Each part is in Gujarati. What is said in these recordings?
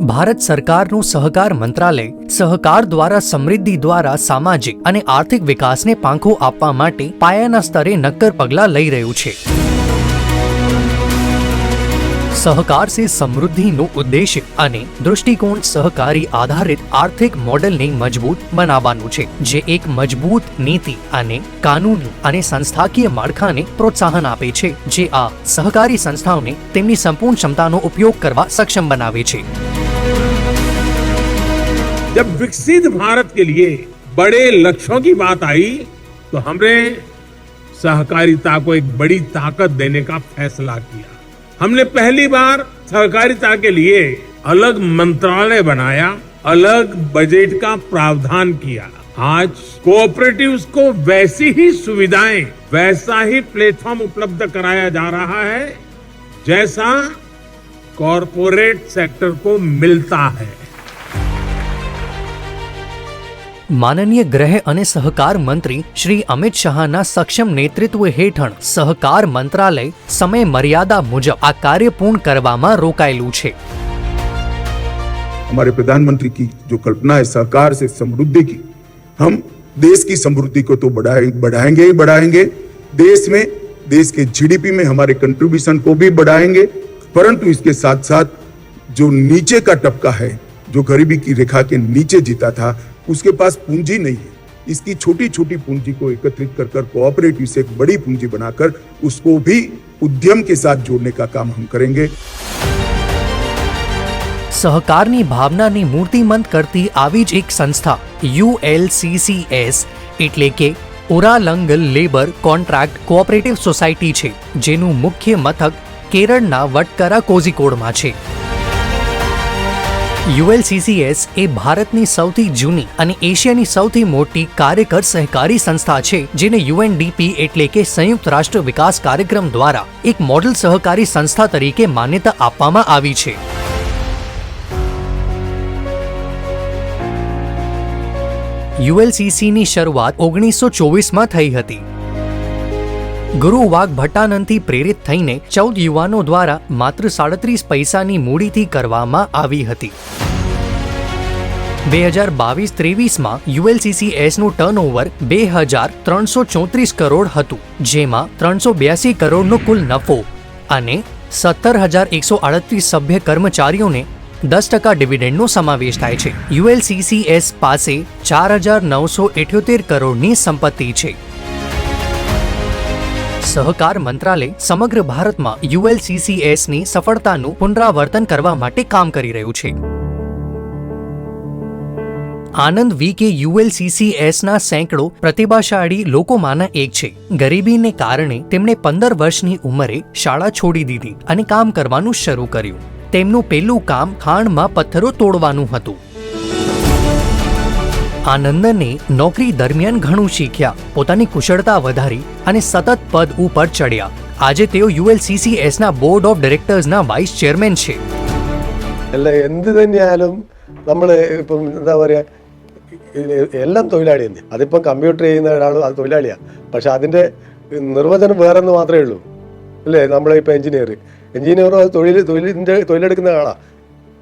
ભારત સરકારનું સહકાર મંત્રાલય સહકાર દ્વારા સમૃદ્ધિ દ્વારા સામાજિક અને આર્થિક વિકાસને પાંખો આપવા માટે પાયાના સ્તરે નક્કર પગલાં લઈ રહ્યું છે। सहकार से समृद्धिનો ઉદ્દેશ્ય અને દૃષ્ટિકોણ સહકારી આધારિત આર્થિક મોડેલને મજબૂત બનાવવાનું છે, જે એક મજબૂત નીતિ અને કાનૂની અને સંસ્થાકીય માળખાને પ્રોત્સાહન આપે છે, જે આ સહકારી સંસ્થાઓને તેમની સંપૂर्ण क्षमताનો उपयोग કરવા સક્ષમ બનાવે છે। जब विकसित भारत के लिए बड़े लक्ष्यों की बात आई तो हमने सहकारिता को एक बड़ी ताकत देने का फैसला किया। हमने पहली बार सहकारिता के लिए अलग मंत्रालय बनाया, अलग बजट का प्रावधान किया। आज कोऑपरेटिव्स को वैसी ही सुविधाएं, वैसा ही प्लेटफॉर्म उपलब्ध कराया जा रहा है जैसा कॉरपोरेट सेक्टर को मिलता है। माननीय गृह અને સહકાર મંત્રી શ્રી અમિત શાહના સક્ષમ નેતૃત્વ હેઠળ સહકાર મંત્રાલય સમય મર્યાદા મુજબ આ કાર્ય પૂર્ણ કરવામાં રોકાયેલું છે। हमारे प्रधानमंत्री की जो कल्पना है सहकार से समृद्धि की, हम देश की समृद्धि को तो बढ़ाएंगे ही बढ़ाएंगे, देश के जीडीपी में हमारे कंट्रीब्यूशन को भी बढ़ाएंगे, परंतु इसके साथ साथ जो नीचे का तबका है, जो गरीबी की रेखा के नीचे जीता था, उसके पास पूंजी नहीं है। इसकी छोटी छोटी पूंजी को एकत्रित कर कोऑपरेटिव से एक बड़ी पूंजी बनाकर उसको भी उद्यम के साथ जोड़ने का काम हम करेंगे। સહકારની ભાવનાને મૂર્તિમંત કરતી આવી જ એક સંસ્થા ULCCS એટલે કે ઓરાલંગલ લેબર કોન્ટ્રાક્ટ કોઓપરેટિવ સોસાયટી છે, જેનું મુખ્ય મથક કેરળના વટકરા કોઝિકોડમાં છે। ULCCS એ ભારતની સૌથી જૂની અને એશિયાની સૌથી મોટી કાર્યકર સહકારી સંસ્થા છે, જેને UNDP એટલે કે સંયુક્ત રાષ્ટ્ર વિકાસ કાર્યક્રમ દ્વારા એક મોડલ સહકારી સંસ્થા તરીકે માન્યતા આપવામાં આવી છે। ULCCની શરૂઆત 1924માં થઈ હતી। ગુરુ વાઘ ભટ્ટાનંદથી પ્રેરિત થઈને 14 યુવાનો દ્વારા માત્ર 37 પૈસાની મૂડીથી કરવામાં આવી હતી। 2022-23માં ULCCSનું ટર્નઓવર 2334 કરોડ હતું, જેમાં 382 કરોડનો કુલ નફો અને 17,138 સભ્ય કર્મચારીઓને 10% ડિવિડન્ડનો સમાવેશ થાય છે। ULCCS પાસે 4,978 કરોડની સંપત્તિ છે। સહકાર મંત્રાલય સમગ્ર ભારતમાં ULCCSની સફળતાનું પુનરાવર્તન કરવા માટે કામ કરી રહ્યું છે। આનંદ વીકે ULCCSના સેંકડો પ્રતિભાશાળી લોકોમાંના એક છે। ગરીબીને કારણે તેમણે 15 વર્ષની ઉંમરે શાળા છોડી દીધી અને કામ કરવાનું શરૂ કર્યું। તેમનું પહેલું કામ ખાણમાં પથ્થરો તોડવાનું હતું। આનંદને નોકરી દરમિયાન ઘણું શીખ્યા, પોતાની કુશળતા વધારી અને સતત પદ ઉપર ચડ્યા। આજે તેઓ ULCCSના બોર્ડ ഓഫ് ഡിറക്ടേഴ്സ്ના വൈസ് ചെയർമാൻ છે। એટલે എന്ത് തന്നെയായാലും നമ്മൾ ഇപ്പം എന്താ പറയുക, എല്ലാം തൊഴിലാളി തന്നെ। അതിപ്പം കമ്പ്യൂട്ടർ ചെയ്യുന്ന ഒരാളും അത് തൊഴിലാളിയാണ്, പക്ഷെ അതിൻ്റെ നിർവചനം വേറെന്ന് മാത്രമേ ഉള്ളൂ, അല്ലേ? നമ്മളിപ്പോൾ എഞ്ചിനീയറും അത് തൊഴിലെടുക്കുന്ന ആളാണ്।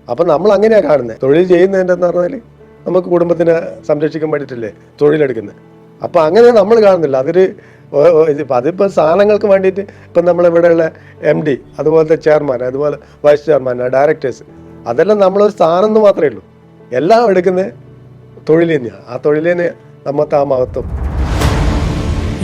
അപ്പം നമ്മൾ അങ്ങനെയാണ് കാണുന്നത്। തൊഴിൽ ചെയ്യുന്നതിൻ്റെ എന്ന് പറഞ്ഞാൽ നമുക്ക് കുടുംബത്തിനെ സംരക്ഷിക്കാൻ വേണ്ടിയിട്ടല്ലേ തൊഴിലെടുക്കുന്നത്। അപ്പം അങ്ങനെ നമ്മൾ കാണുന്നില്ല। അതിപ്പോൾ സാധനങ്ങൾക്ക് വേണ്ടിയിട്ട് ഇപ്പം നമ്മളിവിടെയുള്ള MD, അതുപോലത്തെ ചെയർമാൻ, അതുപോലെ വൈസ് ചെയർമാൻ, ഡയറക്ടേഴ്സ്, അതെല്ലാം നമ്മളൊരു സ്ഥാനം എന്ന് മാത്രമേ ഉള്ളൂ। എല്ലാം എടുക്കുന്നത് തൊഴിൽ തന്നെയാണ്। ആ തൊഴിൽ തന്നെ നമ്മത്തെ ആ മഹത്വം।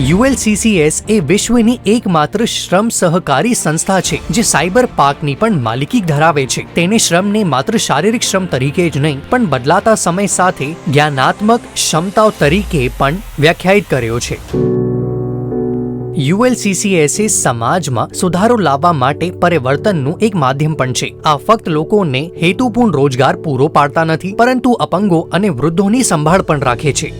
ULCCS એ વિશ્વની એકમાત્ર શ્રમ સહકારી સંસ્થા છે જે સાયબર પાર્કની પણ માલિકી ધરાવે છે। તેને શ્રમને માત્ર શારીરિક શ્રમ તરીકે જ નહીં, પણ બદલાતા સમય સાથે જ્ઞાનાત્મક ક્ષમતાઓ તરીકે પણ વ્યાખ્યાયિત કર્યો છે। ULCCS એ સમાજમાં સુધારો લાવવા માટે પરિવર્તનનું એક માધ્યમ પણ છે। આ ફક્ત લોકોને હેતુપૂર્ણ રોજગાર પૂરો પાડતા નથી, પરંતુ અપંગો અને વૃદ્ધોની સંભાળ પણ રાખે છે।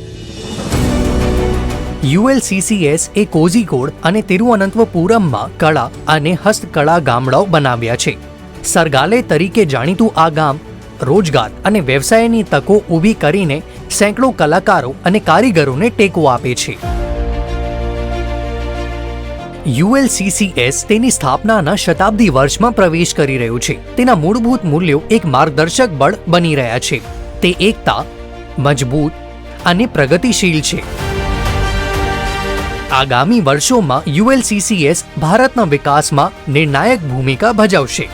ULCCS એ કોઝિકોડ અને તિરુવનંતપુરમમાં કળા અને હસ્તકળા ગામડાઓ બનાવ્યા છે। સરગાલે તરીકે જાણીતું આ ગામ રોજગાર અને વ્યવસાયની તકો ઊભી કરીને સેંકડો કલાકારો અને કારીગરોને ટેકો આપે છે। યુએલસીસીએસ તેની સ્થાપનાના શતાબ્દી વર્ષમાં પ્રવેશ કરી રહ્યું છે. તેના મૂળભૂત મૂલ્યો એક માર્ગદર્શક બળ બની રહ્યા છે. તે એકતા, મજબૂત અને પ્રગતિશીલ છે. આગામી વર્ષોમાં યુએલસીસીએસ ભારતના વિકાસમાં નિર્ણાયક ભૂમિકા ભજવશે.